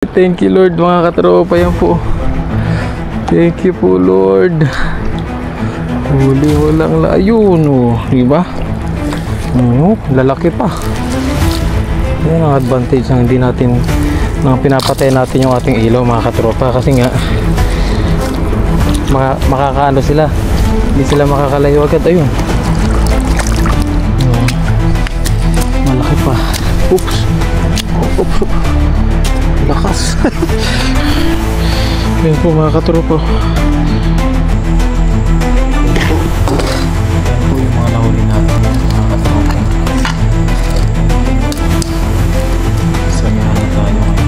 Thank you Lord mga katropa, yan po. Thank you po Lord. Huli mo lang ayun oh, diba? Lalaki pa. Yan ang advantage ng hindi natin nang pinapatay natin yung ating ilaw mga katropa, kasi nga makakaano sila, hindi sila makakalayo agad. Ayun, malaki pa. Oops. Lakas. Yan po mga katropa. Yan po yung mga nahuli natin mga katropa. Sanyahan na tayo ngayon.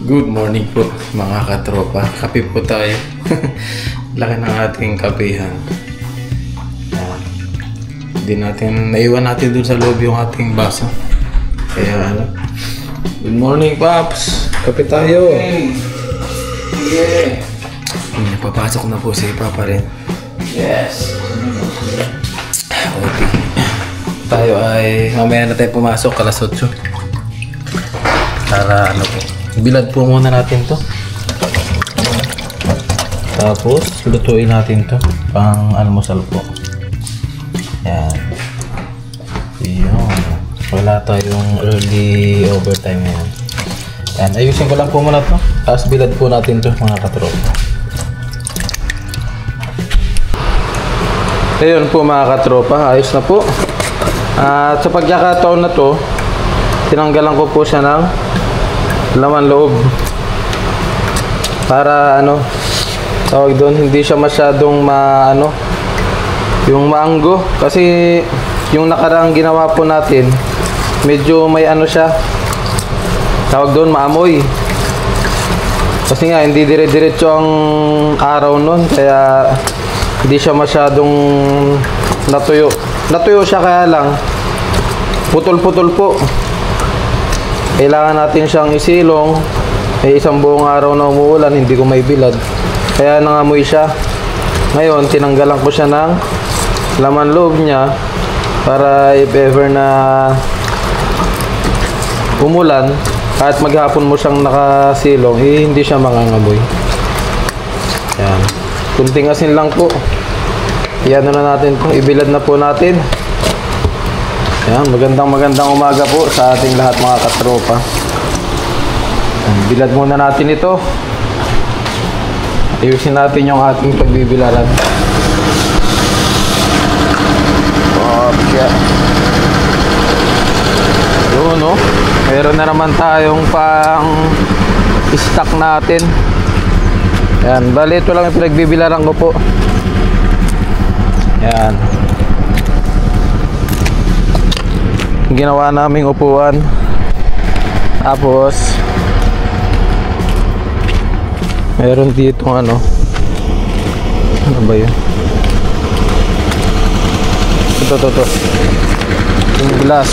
Good morning po mga katropa. Kape po tayo. Laki ng ating kapehan. Naiwan natin dun sa loob yung ating baso. Kaya ano. Good morning Paps. Kape tayo. Yeah. Papasok na po si Papa rin. Yes. Okay. Tayo ay mamaya na tayo pumasok alas 8. Para ano po, bilad po muna natin to. Tapos lutuin natin to pang almusal po. Yan. Yun. Wala tayong early overtime ngayon. Yan. Ayusin ko lang po muna to. Tapos bilad po natin to mga katropa. Ayun po mga katropa. Ayos na po. At sa pagkakataon na to, tinanggalan ko po siya ng laman loob para ano tawag doon, hindi siya masyadong yung maanggo, kasi yung nakaraang ginawa po natin medyo may ano siya tawag doon, maamoy, kasi nga hindi dire-diretso ang araw nun, kaya hindi siya masyadong natuyo siya, kaya lang putol-putol po. Kailangan natin siyang isilong. Isang buong araw na umuulan, hindi ko may bilad, kaya nangamoy siya. Ngayon tinanggalan ko siya ng laman loob niya para if ever na umulan, kahit maghapon mo siyang nakasilong, hindi siya mangangamoy. Yan, kunting asin lang po. Iyan na natin po, ibilad na po natin. Yan, magandang umaga po sa ating lahat mga katropa. Bilad muna natin ito. Ayusin natin yung ating pagbibilaran. Okay. Yun, no? Meron na naman tayong pang stock natin. Yan, bali ito lang yung pinagbibilaran ko po. Yan. Ginawa naming upuan. Tapos meron dito ano ba yun? Ito yung glass.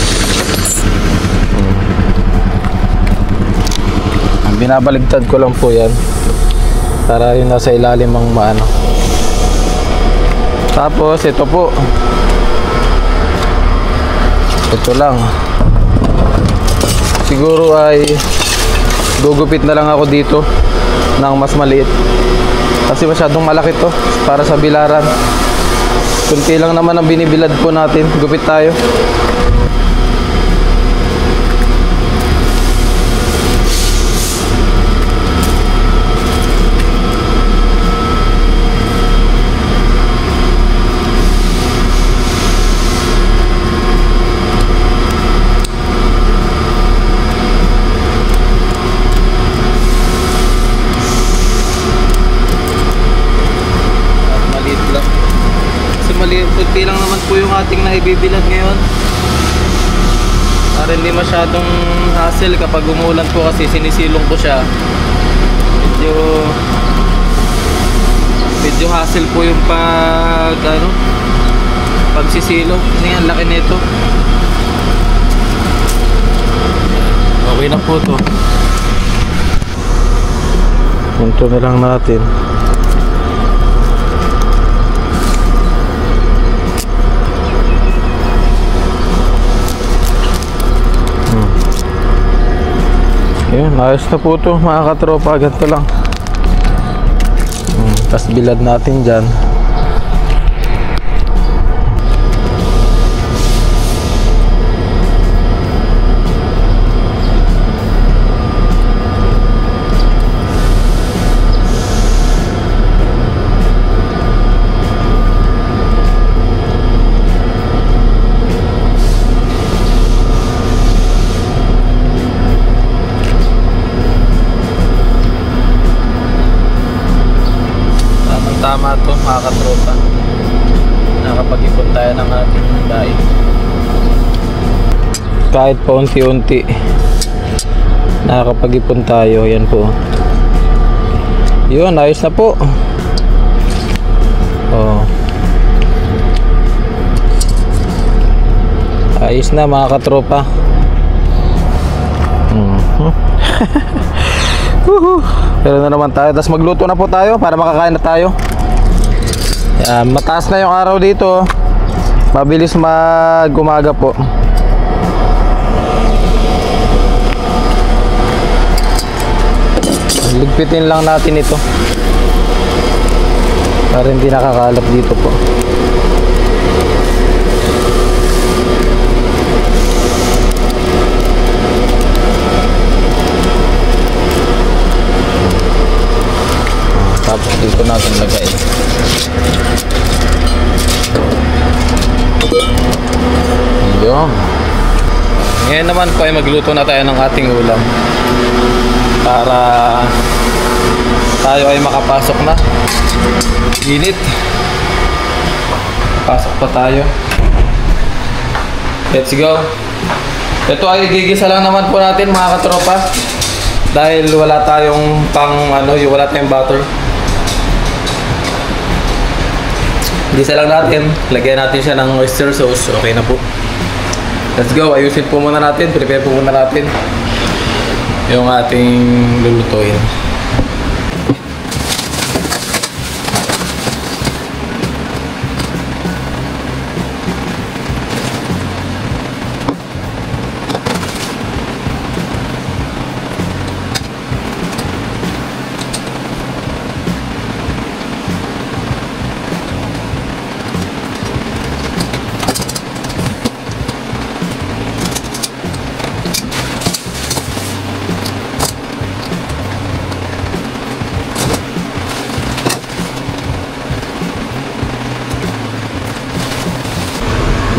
Binabaligtad ko lang po yan para yung nasa ilalim ang maano. Tapos ito po, ito lang. Siguro ay gugupit na lang ako dito ng mas maliit, kasi masyadong malaki to para sa bilaran. Kunti lang naman ang binibilad po natin. Gupit tayo. po yung ating naibibilad ngayon. Para hindi masyadong hassle kapag umulan po kasi sinisilong ko siya. Medyo hassle po yung pagsisilong. Kasi ang laki nito. Okay na po to. Punto na lang natin. Yun, ayos na po ito mga katropa. Ganito lang. Tapos bilad natin dyan. Tama to mga katropa. Nakapag-ipon tayo ng ating daig. Kahit pa unti-unti nakapag-ipon tayo. Yan po. Yun, ayos na po. Ayos na mga katropa. Pero na naman tayo. Tapos magluto na po tayo para makakain na tayo. Mataas na yung araw dito. Mabilis mag-umaga po. Ligpitin lang natin ito para hindi nakakalap dito po. Tapos dito natin lagay. Yun. Ngayon naman po ay magluto na tayo ng ating ulam para tayo ay makapasok na. Init. Pasok pa tayo. Let's go. Ito ay gigisa lang naman po natin mga katropa. Dahil wala tayong wala tayong butter. Gisa lang natin. Lagyan natin siya ng oyster sauce. Okay na po. Let's go. Ayusin po muna natin. Prepare po muna natin yung ating lulutuin.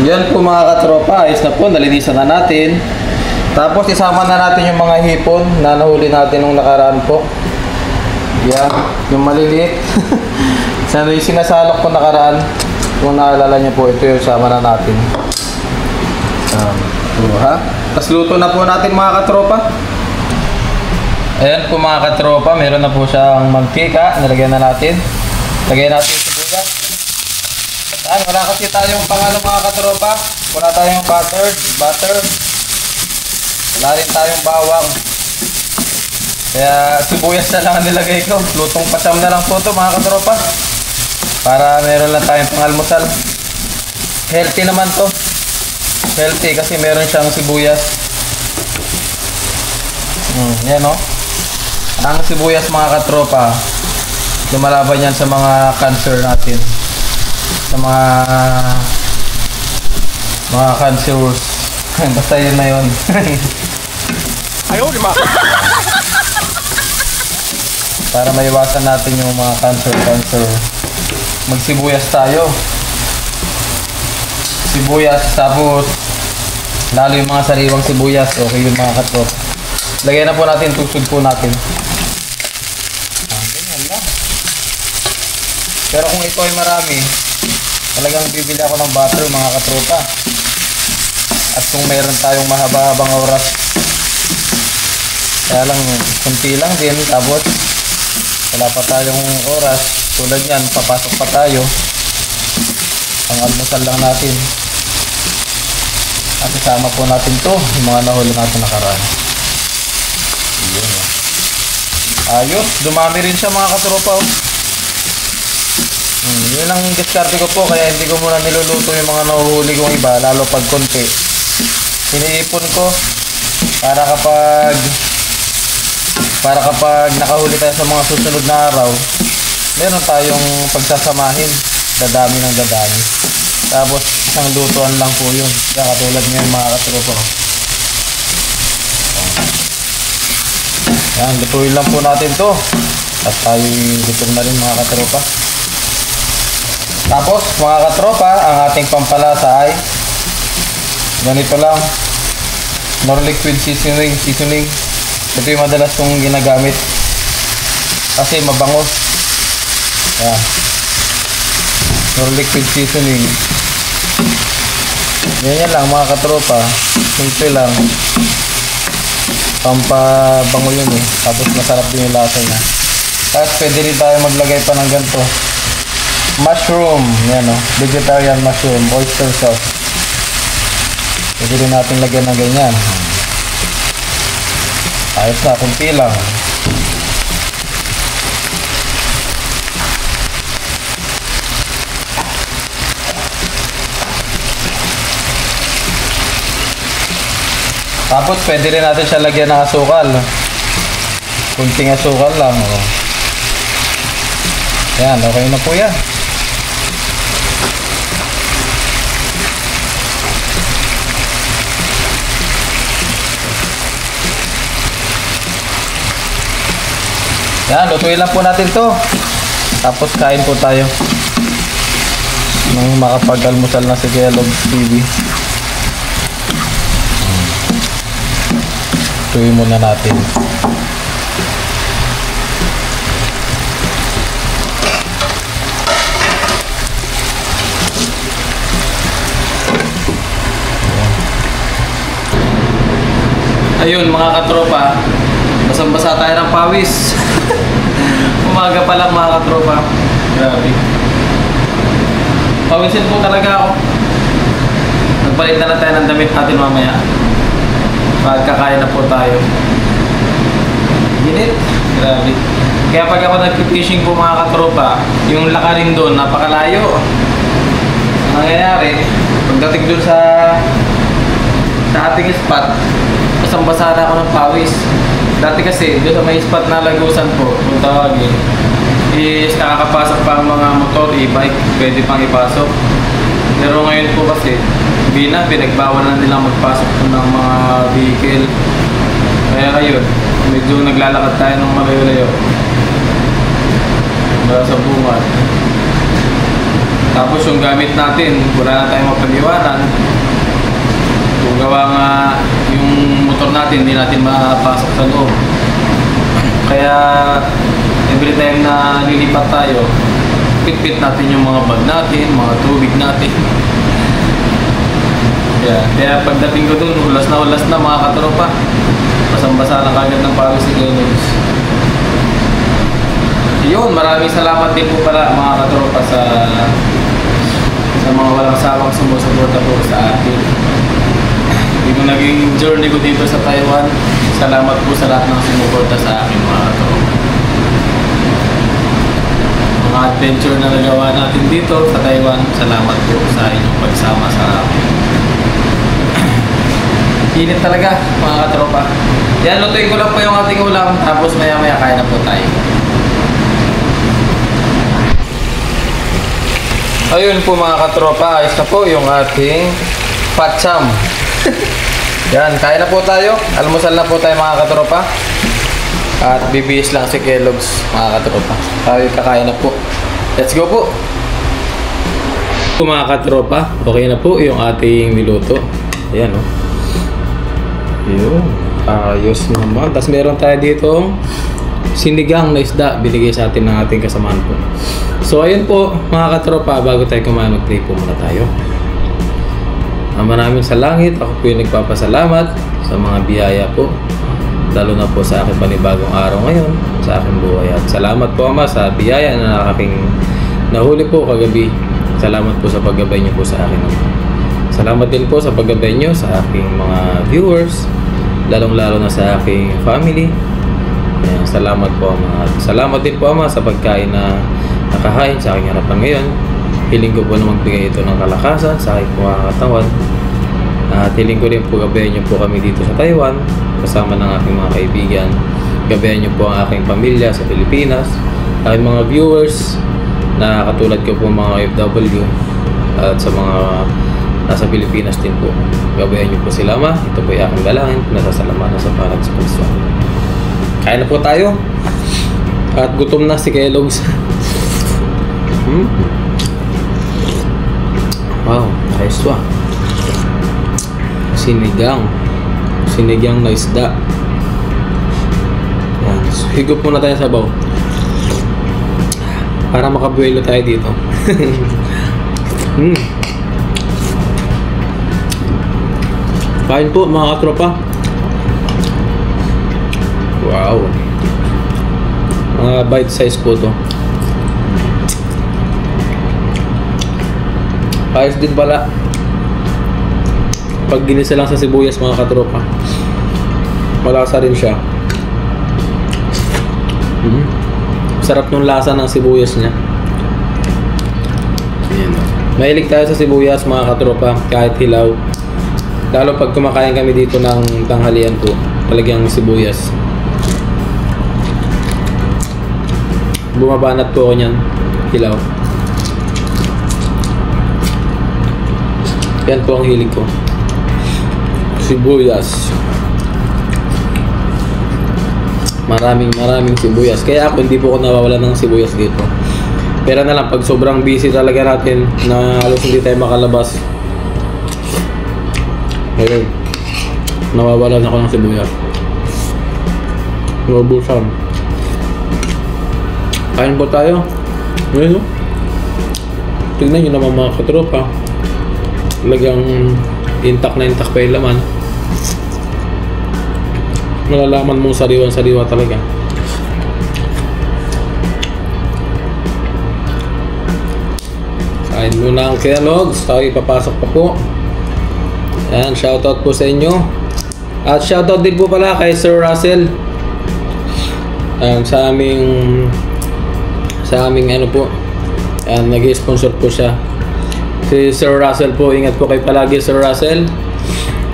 Yan po mga katropa, ayos na po, nalinisan na natin. Tapos isama na natin yung mga hipon na nahuli natin nung nakaraan po. Yan, yung maliliit. Sana yung sinasalok ko nakaraan. Kung naalala niyo po, ito yung sama na natin. Tapos luto na po natin mga katropa. Ayan po mga katropa, meron na po siyang mantika. Nalagyan na natin. Lagyan natin yung sibuyas. Wala kasi tayong mga katropa. Wala tayong butter. Wala rin tayong bawang. Kaya sibuyas na lang ang nilagay ko. Lutong pasyam na lang po ito mga katropa. Para meron lang tayong pangalmusal. Healthy naman to. Healthy kasi meron siyang sibuyas. Yan o. Ang sibuyas mga katropa, lumalaban yan sa mga cancer natin. Sa mga cancers. Basta yun na yun. Ayaw, di ba? Para maiwasan natin yung mga cancer. Magsibuyas tayo. Sibuyas, sabot. Lalo yung mga sariwang sibuyas. Okay yung mga katrop. Lagyan na po natin, tusod po natin. Ganyan lang. Pero kung ito ay marami, Talagang bibili ako ng butter mga katropa. At kung meron tayong mahaba-habang oras, kaya lang kunti lang din, tapos wala pa tayong oras, tulad yan, papasok pa tayo, ang almusal lang natin. At isama po natin to, yung mga nahuli natin nakaraan. Yun, ayos, dumami rin siya mga katropa. Yun ang diskarte ko po, kaya hindi ko muna niluluto yung mga nahuhuli kong iba, lalo pag konti. Iniipon ko para kapag nakahuli tayo sa mga susunod na araw, meron tayong pagsasamahin, dadami ng dadami. Tapos isang lutuan lang po yun, kaya katulad ngayon mga katropa. Yan, lutuin lang po natin to at tayo gutom na rin mga katropa. Tapos mga katropa, ang ating pampalasa ay ganito lang, nor liquid seasoning. Ito yung madalas kong ginagamit kasi mabango. Yan, nor liquid seasoning. Ganyan lang mga katropa, simple lang, pampabango yun eh. Tapos masarap din yung lasa niya. Tapos pwede rin tayo maglagay pa ng ganito, mushroom, yan o, vegetarian mushroom, oyster sauce. Pwede rin natin lagyan ng ganyan. Ayos na, kunti lang. Tapos pwede rin natin siya lagyan ng asukal. Kunting asukal lang. O. Yan, okay na po yan. Yan, lutuin lang po natin to. Tapos kain po tayo nang makapag-almusal na si Kellogg's TV. Lutuin muna natin. Ayun mga katropa, basang-basa tayo ng pawis. Umaga pa lang mga katropa. Grabe. Pawisin po talaga ako. Nagpalit na lang tayo ng damit natin mamaya. Pagkakain na po tayo. Ginit. Grabe. Kaya pag ako nag-fishing po mga katropa, yung lakarin doon, napakalayo. Ang nangyayari, pagdating doon sa ating spot, basang-basa na ako ng pawis. Dati kasi, doon sa may spot na lagusan po, kung tawagin, is nakakapasok pa ang mga motor, e-bike, pwede pang ipasok. Pero ngayon po kasi, pinagbawal na nilang magpasok po ng mga vehicle. Kaya ayun, medyo naglalakad tayo ng malayo-layo. Mula sa bungad. Tapos yung gamit natin, wala na tayong mapag-iwanan. Kung gawa nga yung motor natin, hindi natin mapasok sa loob. Kaya every time na lilipat tayo, pit-pit natin yung mga bag natin, mga tubig natin. Kaya pagdating ko dun, ulas na mga katropa. Basang-basa na kagad ng pawis si Kellogg's. Yun, maraming salamat din po pala mga katropa sa mga walang sawang sumusuporta po sa akin. Yung naging journey ko dito sa Taiwan, salamat po sa lahat ng sumuporta sa akin mga katropa. Mga adventure na nagawa natin dito sa Taiwan, salamat po sa inyong pagsama sa akin. Init talaga mga katropa. Yan, lutuin ko lang po yung ating ulam, tapos maya-maya kain na po tayo. Ayun po mga katropa, ayos na po yung ating patcham. Yan, kain na po tayo. Almusal na po tayo mga katropa. At bibihis lang si Kellogg's mga katropa. Tayo kakain na po. Let's go po. Mga katropa, okay na po yung ating niluto. Ayan o. Yun, ayos naman. Tapos meron tayo ditong sinigang na isda binigay sa atin ng ating kasamahan po. So ayun po mga katropa, bago tayo kumain, mag-pray po muna tayo. Ama namin sa langit, ako po yung nagpapasalamat sa mga biyaya po, lalo na po sa aking panibagong araw ngayon sa aking buhay. At salamat po Ama sa biyaya na aking nahuli po kagabi. Salamat po sa paggabay niyo po sa akin. Salamat din po sa paggabay niyo sa aking mga viewers, lalong-lalo na sa aking family. Ayan, salamat po Ama. Salamat din po Ama sa pagkain na nakahain sa aking harapan ngayon. Hiling ko po na magbigay ito ng kalakasan sa aking katawan. At hiling ko rin po gabayan niyo po kami dito sa Taiwan kasama ng aking mga kaibigan. Gabayan niyo po ang aking pamilya sa Pilipinas, aking mga viewers na katulad ko po mga OFW at sa mga nasa Pilipinas din po. Gabayan niyo po sila Ma. Ito po yung aking dalangin. Nasasalamatan sa pangalan sa Kristo. Kain na po tayo. At gutom na si Kellogg's. Wow, nice to. Sinigang na isda. Yan. Higop muna tayo sa baw para makabuelo tayo dito. Kain po mga katropa. Wow, mga bite size po to. Ayos din pala pag ginisa lang sa sibuyas mga katropa. Malasa rin siya. Sarap nung lasa ng sibuyas niya. Ayan. Mahilig tayo sa sibuyas mga katropa, kahit hilaw. Lalo pag kumakain kami dito ng tanghalian po, talagang sibuyas. Bumabanat po ako niyan, hilaw. Yan po ang hilig ko. Sibuyas. Maraming sibuyas. Kaya ako hindi po ako nawawala ng sibuyas dito. Pero na lang pag sobrang busy talaga natin na halos hindi tayo makalabas. Ayun. Nawawalan ako ng sibuyas. Naubusan. Kain po tayo. Ayun. Tignan nyo naman mga katropa. Talagang intak na intak pa yung laman. Malalaman mo sariwan-sariwa talaga. Kain muna ang Kellogg's. Tayo ipapasok pa po. Ayan, shoutout po sa inyo. At shoutout din po pala kay Sir Russell. Sa aming ano po. Ayan, nag-sponsor po siya. Si Sir Russell po, ingat po kayo palagi Sir Russell.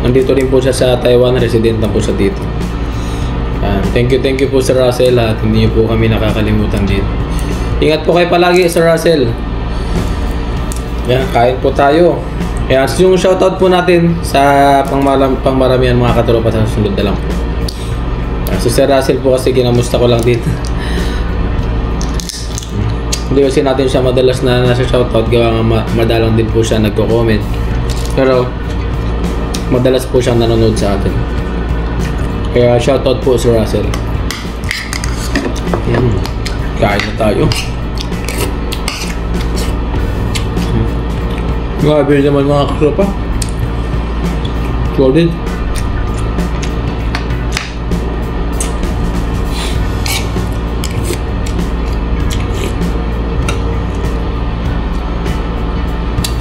Nandito rin po siya sa Taiwan, resident na po siya dito. Thank you po Sir Russell at hindi niyo po kami nakakalimutan dito. Ingat po kayo palagi Sir Russell. Yan, kain po tayo. Yan, yung shoutout po natin sa pangmaramihan mga katropa sa susunod na lang po. Si Sir Russell po kasi ginamusta ko lang dito. Hindi kasi natin siya madalas na nasa shoutout, gawa nga madalang din po siya nagko-comment. Pero madalas po siyang nanonood sa atin. Kaya shoutout po Sir Russell. Kain na tayo. Grabe naman mga katropa. Solid.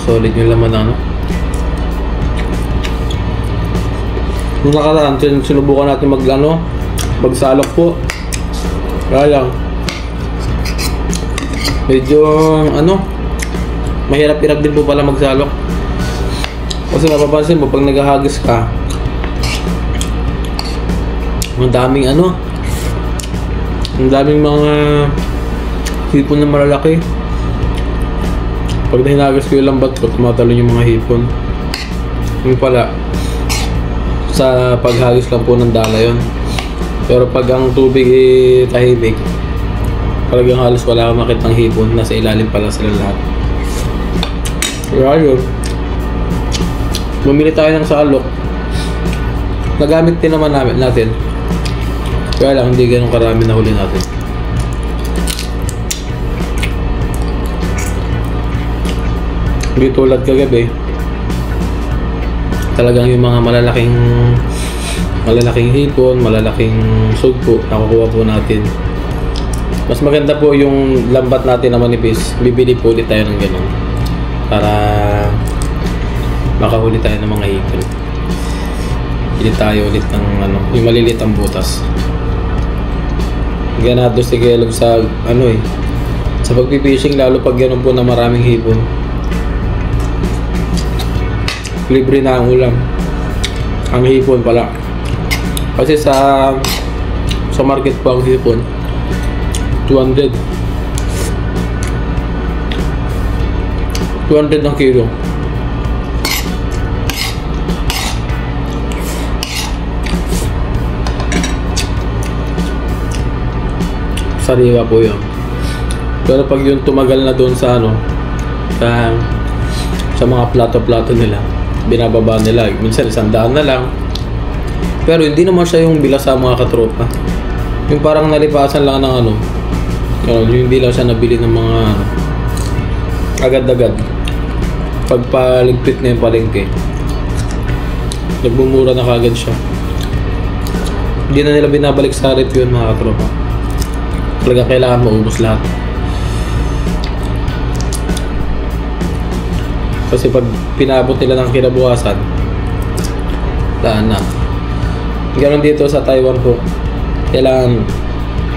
Solid yung laman ano. Nung nakaraan, sinubukan natin magsalok po. Kaya lang, medyo mahirap-hirap din po pala magsalok. Kasi napapansin mo, pag naghahagis ka, ang daming mga hipon na malalaki. Pag hinagas ko yung lambat ko, tumatalon yung mga hipon. Yung pala, sa paghagis lang po ng dala yun. Pero pag ang tubig tahimik, talagang halos wala akong makitang hipon. Nasa ilalim pala sila lahat. Kaya yun, bumili tayo ng salok. Nagamit din naman natin. Kaya lang hindi ganun karami na huli natin. Hindi tulad kagabi. Talagang yung mga malalaking hipon, malalaking sugpo, nakukuha po natin. Mas maganda po yung lambat natin na manipis. Bibili po ulit tayo ng ganun para makahuli tayo ng mga hipon. Bili tayo ulit ng yung maliliit ang butas. Ganado si Kelog sa sa pagpipishing, lalo pag ganun po na maraming hipon. Libre na ang ulam. Ang hipon pala. Kasi sa market po ang hipon 200 ang kilo. Sariwa po yun. Pero pag yung tumagal na doon sa sa mga plato-plato nila, binababa nila. Minsan 100 na lang. Pero hindi naman siya yung bila sa mga katropa. Yung parang nalipasan lang ng yung hindi lang siya nabili ng mga agad-agad. Pagpaligpit na yung palengke, nagbumura na kagad siya. Hindi na nila binabalik sa rep yun, mga katropa. Talaga kailangan maubos lahat. Kasi pag pinabot nila ng kinabukasan, daan na. Ganon dito sa Taiwan po. Kailangan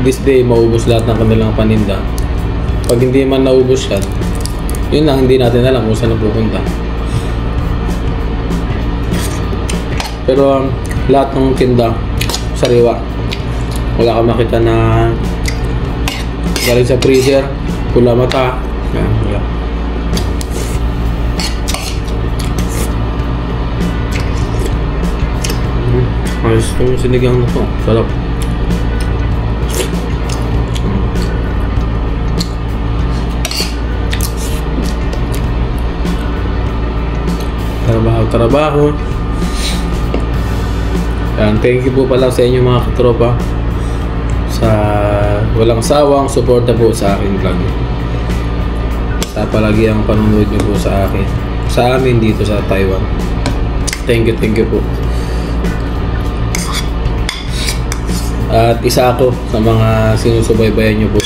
this day maubos lahat ng kanilang paninda. Pag hindi man naubos yan, yun lang, hindi natin alam kung saan napupunta. Pero lahat ng tinda sariwa. Wala kang makita na galing sa freezer, pula mata. Yan, wala. Ayos itong sinigang na to. Sarap. Trabaho. Yan, thank you po pala sa inyo mga katropa sa walang sawang suporta po sa aking vlog. Sa palagi ang panonood niyo po sa amin dito sa Taiwan. Thank you po. At isa ako sa mga sinusubaybayan nyo po.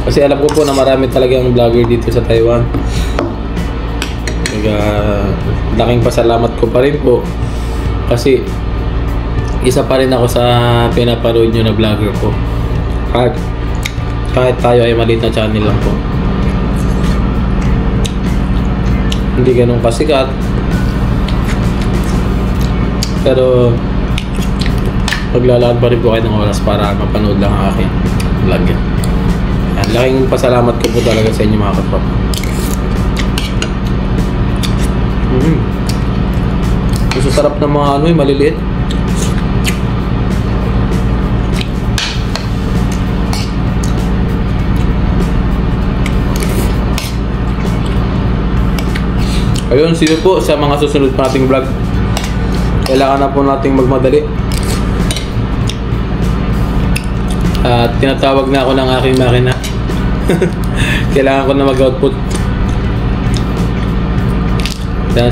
Kasi alam ko po na marami talagang vlogger dito sa Taiwan. Kaya laking pasalamat ko pa rin po. Kasi isa pa rin ako sa pinapanood nyo na vlogger po. Kahit tayo ay maliit na channel lang po. Hindi ganun kasikat. Pero maglalaan pa rin po kayo ng oras para mapanood lang ang aking vlog. Yan. Laking pasalamat ko po talaga sa inyo mga katropa. Gusto sarap ng mga maliliit. Ayun, see you po sa mga susunod pa nating vlog. Kailangan na po nating magmadali. At tinatawag na ako ng aking makina. Kailangan ko na mag-output.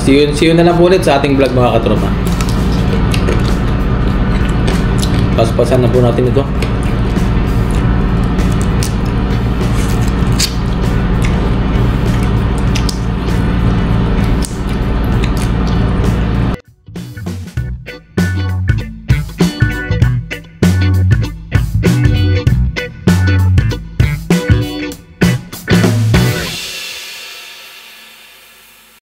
See you na lang po ulit sa ating vlog mga katropa. Paspasan na po natin ito.